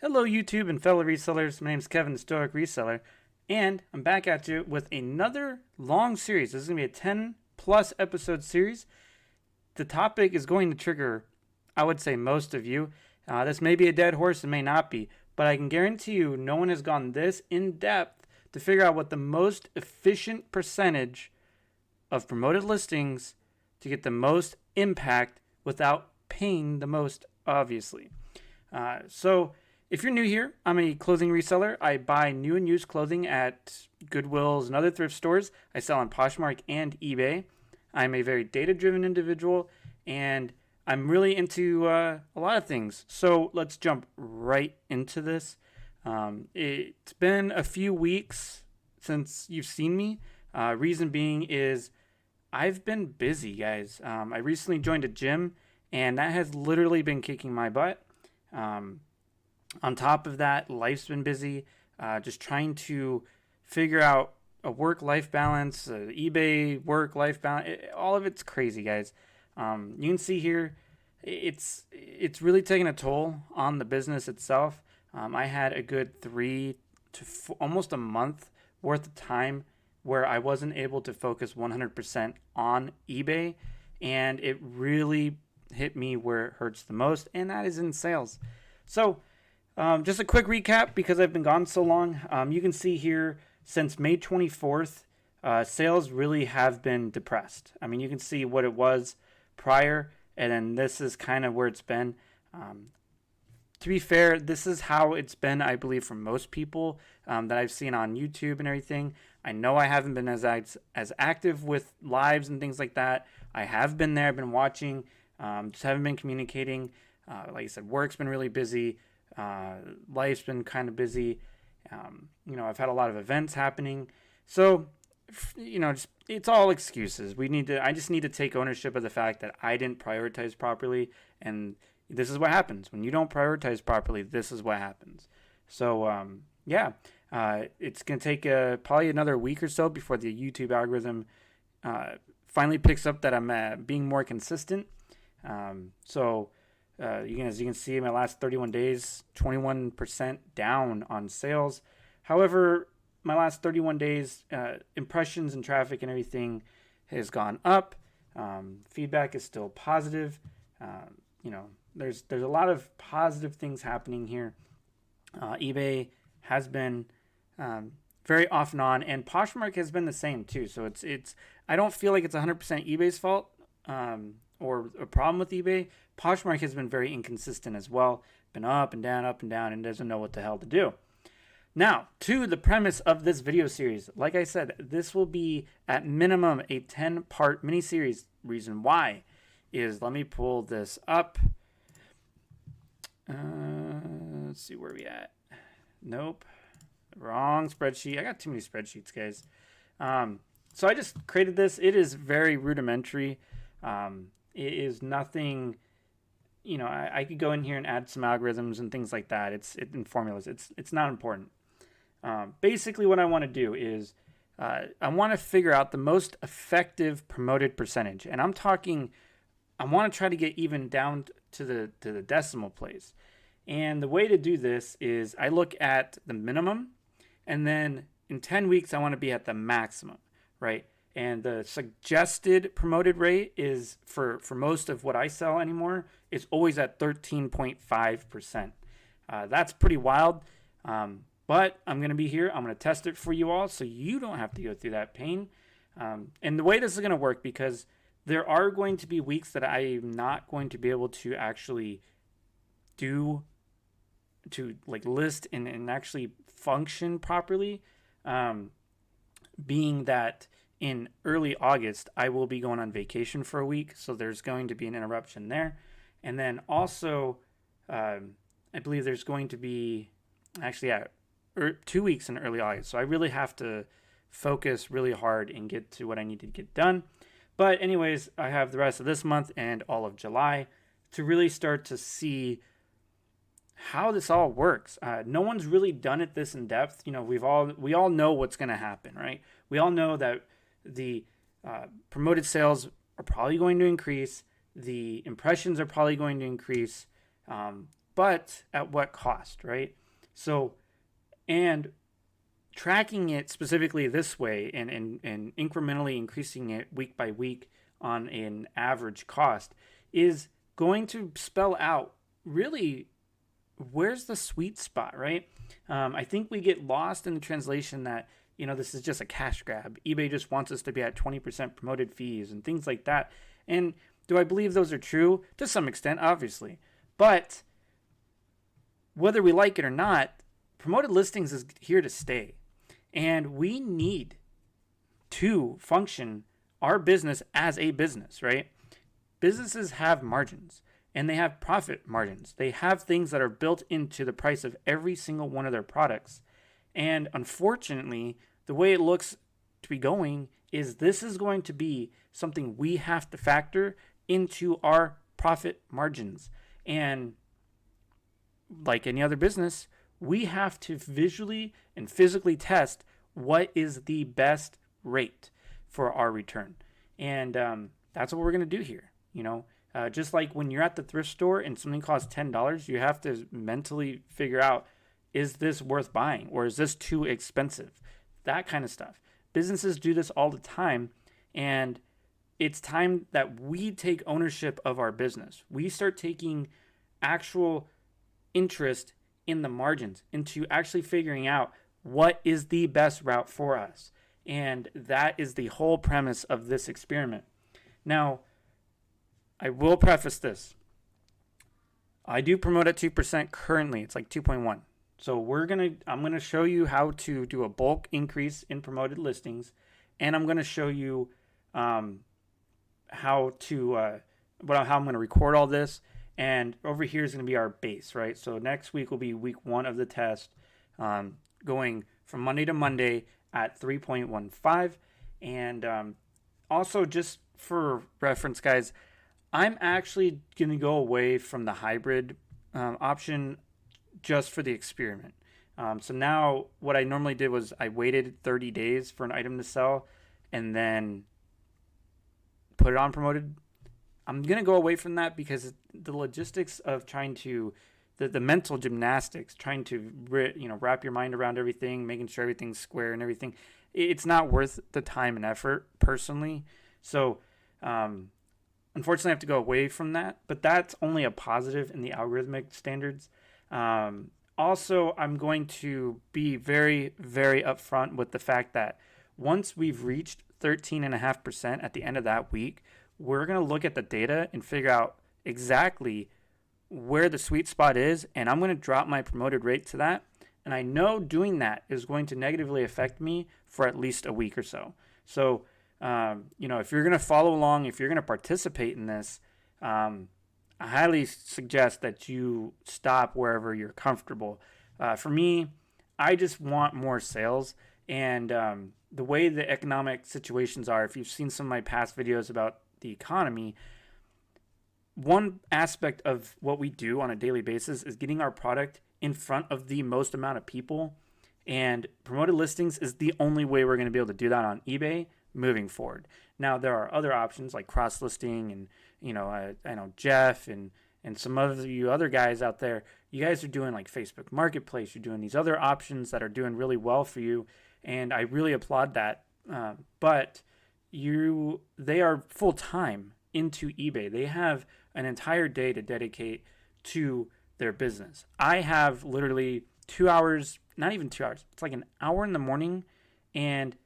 Hello, YouTube and fellow resellers. My name is Kevin, the Stoic Reseller, and I'm back at you with another long series. This is going to be a 10 plus episode series. The topic is going to trigger, I would say, most of you. This may be a dead horse, it may not be, but I can guarantee you no one has gone this in depth to figure out what the most efficient percentage of promoted listings to get the most impact without paying the most, obviously. So if you're new here, I'm a clothing reseller. I buy new and used clothing at Goodwills and other thrift stores. I sell on Poshmark and eBay. I'm a very data-driven individual, and I'm really into a lot of things. So let's jump right into this. It's been a few weeks since you've seen me. Reason being is I've been busy, guys. I recently joined a gym, and that has literally been kicking my butt. On top of that, life's been busy, just trying to figure out a work-life balance, eBay work-life balance. All of it's crazy, guys. You can see here, it's really taking a toll on the business itself. I had a good 3 to almost a month worth of time where I wasn't able to focus 100% on eBay, and it really hit me where it hurts the most, and that is in sales. So just a quick recap because I've been gone so long. You can see here since May 24th, sales really have been depressed. I mean, you can see what it was prior, and then this is kind of where it's been. To be fair, this is how it's been, I believe, for most people that I've seen on YouTube and everything. I know I haven't been as active with lives and things like that. I have been there, I've been watching, just haven't been communicating. Like I said, work's been really busy. Life's been kind of busy. I've had a lot of events happening. So, it's all excuses. I just need to take ownership of the fact that I didn't prioritize properly. And this is what happens. When you don't prioritize properly, this is what happens. So, it's going to take probably another week or so before the YouTube algorithm finally picks up that I'm being more consistent. As you can see, in my last 31 days, 21% down on sales. However, my last 31 days, impressions and traffic and everything has gone up. Feedback is still positive. There's a lot of positive things happening here. eBay has been very off and on, and Poshmark has been the same too. So it's I don't feel like it's 100% eBay's fault. Or a problem with eBay. Poshmark has been very inconsistent as well. Been up and down, and doesn't know what the hell to do. Now, to the premise of this video series. Like I said, this will be at minimum a 10-part mini-series. Reason why is, let me pull this up. Let's see where we at. Nope. Wrong spreadsheet. I got too many spreadsheets, guys. So I just created this. It is very rudimentary. It is nothing, I could go in here and add some algorithms and things like that. It's formulas. It's not important. Basically what I want to do is, I want to figure out the most effective promoted percentage. And I'm talking, I want to try to get even down to the decimal place. And the way to do this is I look at the minimum, and then in 10 weeks, I want to be at the maximum, right? And the suggested promoted rate is for most of what I sell anymore is always at 13.5%. That's pretty wild. But I'm going to be here. I'm going to test it for you all so you don't have to go through that pain. And the way this is going to work, because there are going to be weeks that I'm not going to be able to actually list and actually function properly. Being that in early August, I will be going on vacation for a week, so there's going to be an interruption there. And then also, I believe there's going to be 2 weeks in early August. So I really have to focus really hard and get to what I need to get done. But anyways, I have the rest of this month and all of July to really start to see how this all works. No one's really done it this in depth. We all know what's going to happen, right? We all know that the promoted sales are probably going to increase. The impressions are probably going to increase. but at what cost, right? So, and tracking it specifically this way and incrementally increasing it week by week on an average cost is going to spell out really where's the sweet spot, right? I think we get lost in the translation that, this is just a cash grab. eBay just wants us to be at 20% promoted fees and things like that. And do I believe those are true? To some extent, obviously. But whether we like it or not, promoted listings is here to stay. And we need to function our business as a business, right? Businesses have margins and they have profit margins. They have things that are built into the price of every single one of their products. And unfortunately, the way it looks to be going is this is going to be something we have to factor into our profit margins. And like any other business, we have to visually and physically test what is the best rate for our return. And that's what we're going to do here. Just like when you're at the thrift store and something costs $10, you have to mentally figure out, is this worth buying or is this too expensive? That kind of stuff. Businesses do this all the time, and it's time that we take ownership of our business. We start taking actual interest in the margins, into actually figuring out what is the best route for us. And that is the whole premise of this experiment. Now, I will preface this. I do promote at 2% currently. It's like 2.1. So I'm going to show you how to do a bulk increase in promoted listings, and I'm going to show you how I'm going to record all this. And over here is going to be our base, right? So next week will be week 1 of the test, going from Monday to Monday at 3.15. And also, just for reference, guys, I'm actually going to go away from the hybrid option just for the experiment. So now what I normally did was I waited 30 days for an item to sell and then put it on promoted. I'm going to go away from that because the logistics of trying to, the mental gymnastics, trying to wrap your mind around everything, making sure everything's square and everything, it's not worth the time and effort personally. So unfortunately I have to go away from that, but that's only a positive in the algorithmic standards. Also, I'm going to be very, very upfront with the fact that once we've reached 13.5% at the end of that week, we're going to look at the data and figure out exactly where the sweet spot is, and I'm going to drop my promoted rate to that. And I know doing that is going to negatively affect me for at least a week or so. So, if you're going to follow along, if you're going to participate in this, I highly suggest that you stop wherever you're comfortable. For me, I just want more sales. And the way the economic situations are, if you've seen some of my past videos about the economy, one aspect of what we do on a daily basis is getting our product in front of the most amount of people. And promoted listings is the only way we're going to be able to do that on eBay moving forward. Now, there are other options like cross-listing and, I know Jeff and some of you other guys out there, you guys are doing like Facebook Marketplace. You're doing these other options that are doing really well for you. And I really applaud that. But they are full-time into eBay. They have an entire day to dedicate to their business. I have literally 2 hours, not even 2 hours. It's like an hour in the morning and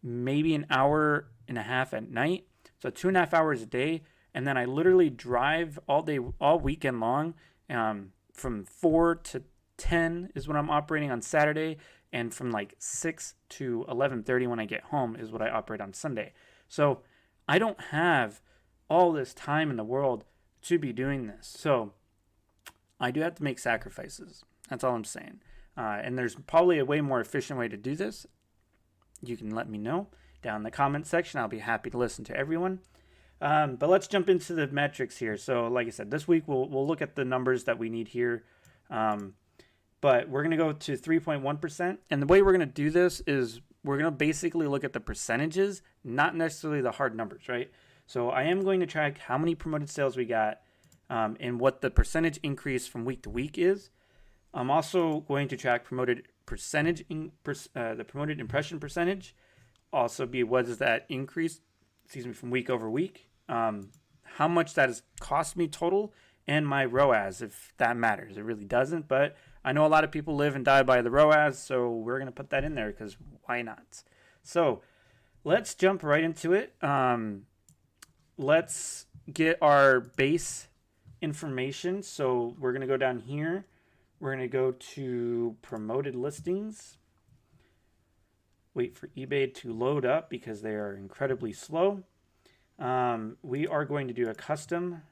maybe an hour and a half at night. So 2.5 hours a day. And then I literally drive all day, all weekend long. From 4 to 10 is when I'm operating on Saturday. And from like 6 to 11:30 when I get home is what I operate on Sunday. So I don't have all this time in the world to be doing this. So I do have to make sacrifices. That's all I'm saying. And there's probably a way more efficient way to do this. You can let me know down in the comment section. I'll be happy to listen to everyone. But let's jump into the metrics here. So like I said, this week we'll look at the numbers that we need here. But we're going to go to 3.1%. And the way we're going to do this is we're going to basically look at the percentages, not necessarily the hard numbers, right? So I am going to track how many promoted sales we got and what the percentage increase from week to week is. I'm also going to track promoted percentage, the promoted impression percentage. Also, be what is that increase, from week over week. How much that has cost me total, and my ROAS, if that matters. It really doesn't, but I know a lot of people live and die by the ROAS, so we're going to put that in there because why not? So let's jump right into it. Let's get our base information. So we're going to go down here. We're going to go to promoted listings. Wait for eBay to load up because they are incredibly slow. We are going to do a custom.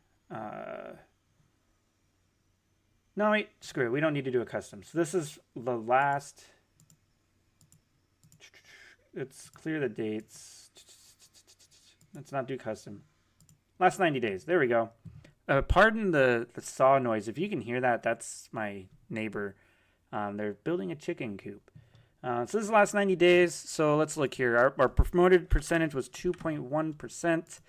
No, wait, screw it. We don't need to do a custom. So this is the last. Let's clear the dates. Let's not do custom. Last 90 days. There we go. Pardon the saw noise. If you can hear that, that's my neighbor. They're building a chicken coop. So this is the last 90 days. So let's look here. Our promoted percentage was 2.1%.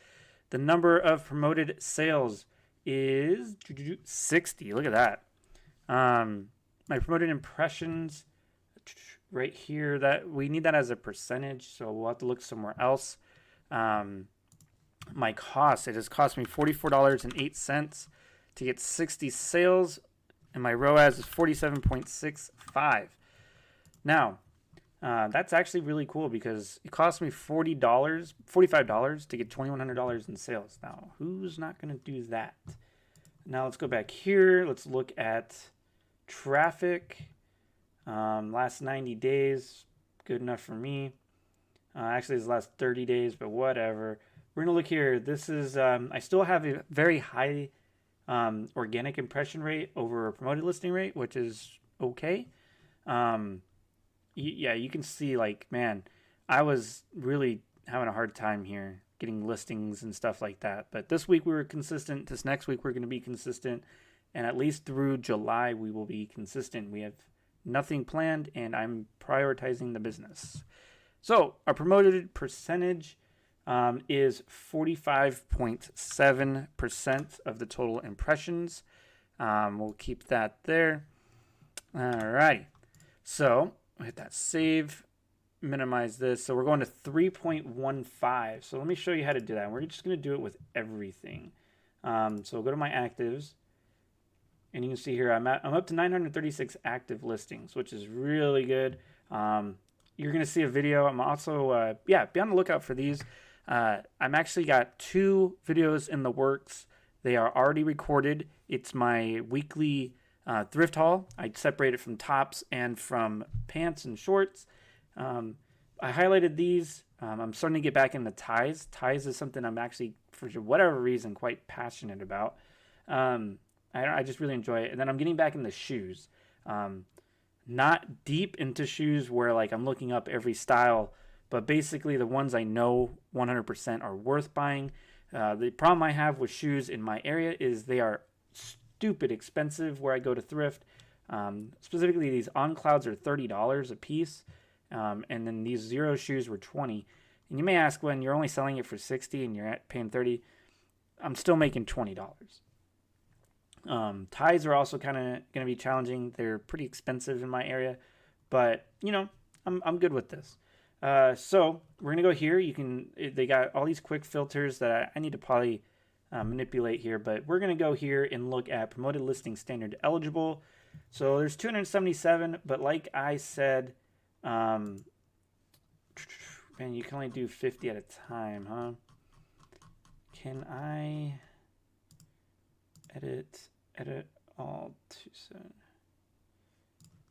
The number of promoted sales is 60. Look at that. My promoted impressions right here, that we need that as a percentage, so we'll have to look somewhere else. My cost, it has cost me $44.08 to get 60 sales, and my ROAS is 47.65. Now, that's actually really cool because it cost me $45 to get $2,100 in sales. Now, who's not going to do that? Now, let's go back here. Let's look at traffic. Last 90 days, good enough for me. Actually, it's the last 30 days, but whatever. We're going to look here. This is, I still have a very high organic impression rate over a promoted listing rate, which is okay. Yeah, you can see, like, man, I was really having a hard time here getting listings and stuff like that. But this week we were consistent. This next week we're going to be consistent. And at least through July we will be consistent. We have nothing planned, and I'm prioritizing the business. So our promoted percentage is 45.7% of the total impressions. We'll keep that there. All right. So we'll hit that save, minimize this. So we're going to 3.15. So let me show you how to do that. We're just going to do it with everything. So we'll go to my actives. And you can see here, I'm up to 936 active listings, which is really good. You're going to see a video. I'm also, be on the lookout for these. I'm actually got 2 videos in the works. They are already recorded. It's my weekly thrift haul. I separate it from tops and from pants and shorts. I highlighted these. I'm starting to get back into ties. Ties is something I'm actually, for whatever reason, quite passionate about. I just really enjoy it. And then I'm getting back into shoes. Not deep into shoes where like I'm looking up every style, but basically the ones I know 100% are worth buying. The problem I have with shoes in my area is they are stupid expensive where I go to thrift. Specifically, these On Clouds are $30 a piece, and then these Zero shoes were $20. And you may ask, when you're only selling it for $60 and you're paying $30, I'm still making $20. Ties are also kind of going to be challenging. They're pretty expensive in my area, but you know, I'm good with this. So we're going to go here. They got all these quick filters that I need to probably manipulate here, but we're going to go here and look at promoted listing standard eligible. So there's 277, but like I said, man, you can only do 50 at a time, huh? Can I edit all to 7?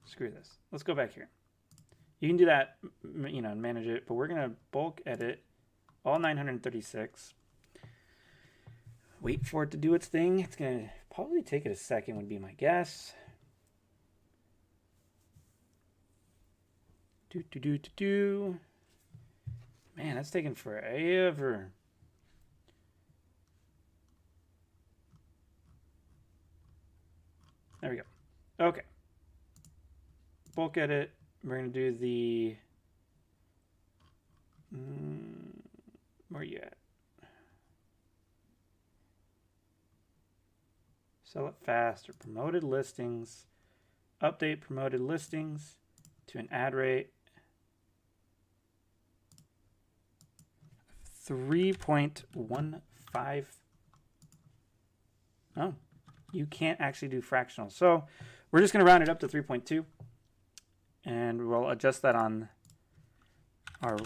Screw this. Let's go back here. You can do that, you know, and manage it, but we're going to bulk edit all 936. Wait for it to do its thing. It's going to probably take it a second would be my guess. Man, that's taking forever. There we go. Okay. Bulk edit. We're going to do the... where are you at? Sell it faster. Promoted listings. Update promoted listings to an ad rate 3.15. Oh, you can't actually do fractional. So we're just going to round it up to 3.2. And we'll adjust that on our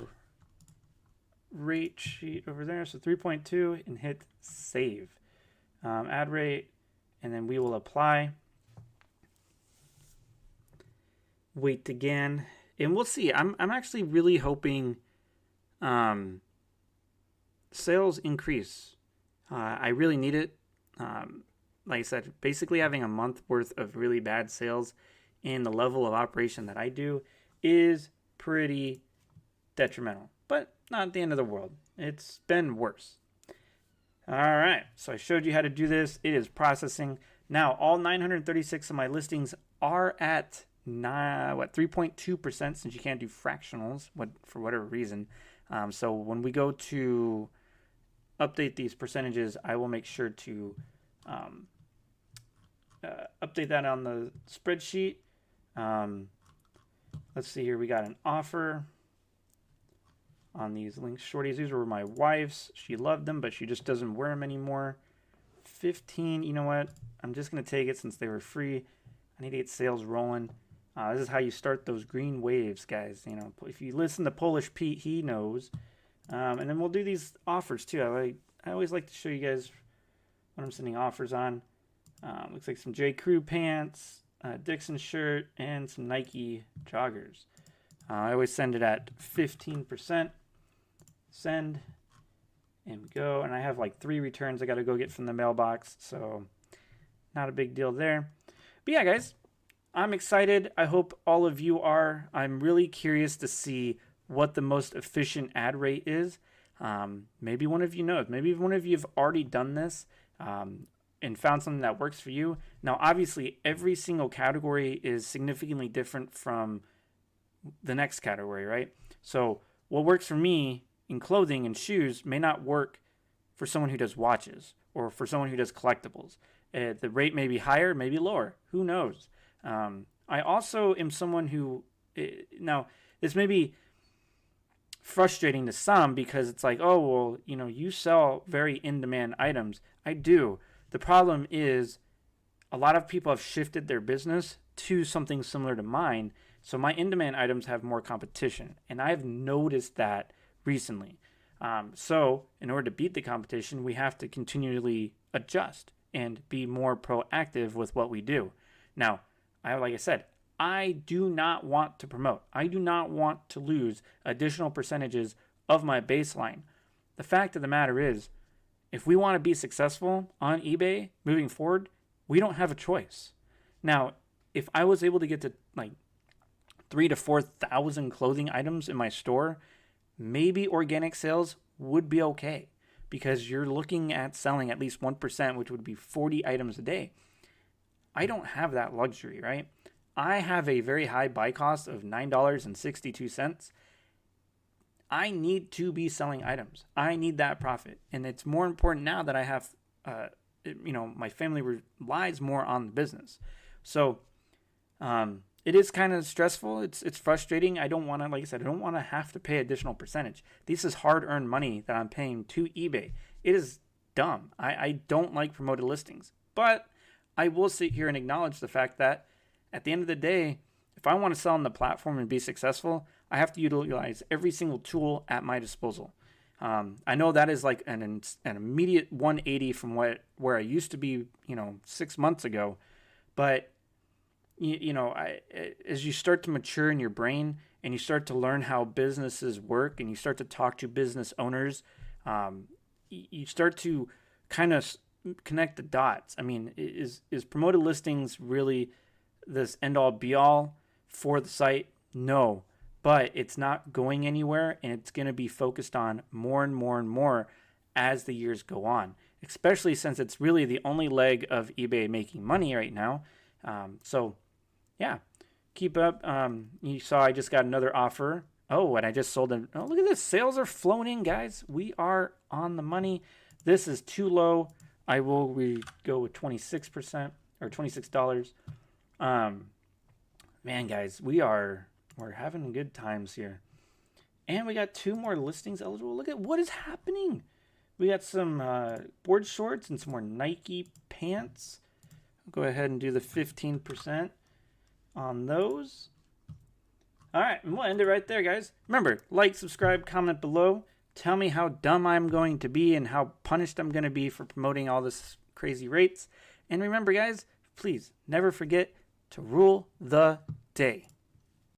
rate sheet over there. So 3.2 and hit save. Ad rate, and then we will apply. Wait again, and we'll see. I'm actually really hoping sales increase. I really need it. Like I said, basically having a month worth of really bad sales and the level of operation that I do is pretty detrimental, but not the end of the world. It's been worse. All right, so I showed you how to do this. It is processing. Now, all 936 of my listings are at 3.2% since you can't do fractionals for whatever reason. So when we go to update these percentages, I will make sure to update that on the spreadsheet. Let's see here. We got an offer on these Lynx shorties. These were my wife's. She loved them, but she just doesn't wear them anymore. 15. You know what? I'm just going to take it since they were free. I need to get sales rolling. This is how you start those green waves, guys. You know, if you listen to Polish Pete, he knows. And then we'll do these offers too. I always like to show you guys what I'm sending offers on. Looks like some J. Crew pants, Dixon shirt, and some Nike joggers. I always send it at 15%. Send and go. And I have like 3 returns I got to go get from the mailbox. So not a big deal there. But yeah, guys, I'm excited. I hope all of you are. I'm really curious to see what the most efficient ad rate is. Maybe one of you knows. Maybe one of you have already done this and found something that works for you. Now, obviously, every single category is significantly different from the next category, right? So what works for me in clothing and shoes may not work for someone who does watches or for someone who does collectibles. The rate may be higher, maybe lower. Who knows? I also am someone who, now this may be frustrating to some because it's like, oh, well, you know, you sell very in-demand items. I do. The problem is a lot of people have shifted their business to something similar to mine. So my in-demand items have more competition, and I've noticed that recently. So in order to beat the competition, we have to continually adjust and be more proactive with what we do. Now, like I said, I do not want to promote. I do not want to lose additional percentages of my baseline. The fact of the matter is, if we want to be successful on eBay moving forward, we don't have a choice. Now, if I was able to get to like 3,000 to 4,000 clothing items in my store, maybe organic sales would be okay because you're looking at selling at least 1%, which would be 40 items a day. I don't have that luxury, right? I have a very high buy cost of $9.62. I need to be selling items. I need that profit. And it's more important now that I have, my family relies more on the business. So it is kind of stressful. It's frustrating. I don't want to, like I said, I don't want to have to pay additional percentage. This is hard-earned money that I'm paying to eBay. It is dumb. I don't like promoted listings. But I will sit here and acknowledge the fact that at the end of the day, if I want to sell on the platform and be successful, I have to utilize every single tool at my disposal. I know that is like an immediate 180 from where I used to be, 6 months ago. But, as you start to mature in your brain and you start to learn how businesses work and you start to talk to business owners, you start to kind of connect the dots. I mean, is promoted listings really this end-all be-all for the site? No, but it's not going anywhere, and it's going to be focused on more and more and more as the years go on, especially since it's really the only leg of eBay making money right now. So, yeah, keep up. You saw I just got another offer. Oh, and I just sold them. Oh, look at this. Sales are flowing in, guys. We are on the money. This is too low. we go with 26% or $26. Man, guys, we're having good times here. And we got 2 more listings eligible. Look at what is happening. We got some board shorts and some more Nike pants. I'll go ahead and do the 15% on those. All right, and we'll end it right there, guys. Remember, like, subscribe, comment below. Tell me how dumb I'm going to be and how punished I'm going to be for promoting all this crazy rates. And remember, guys, please never forget to rule the day.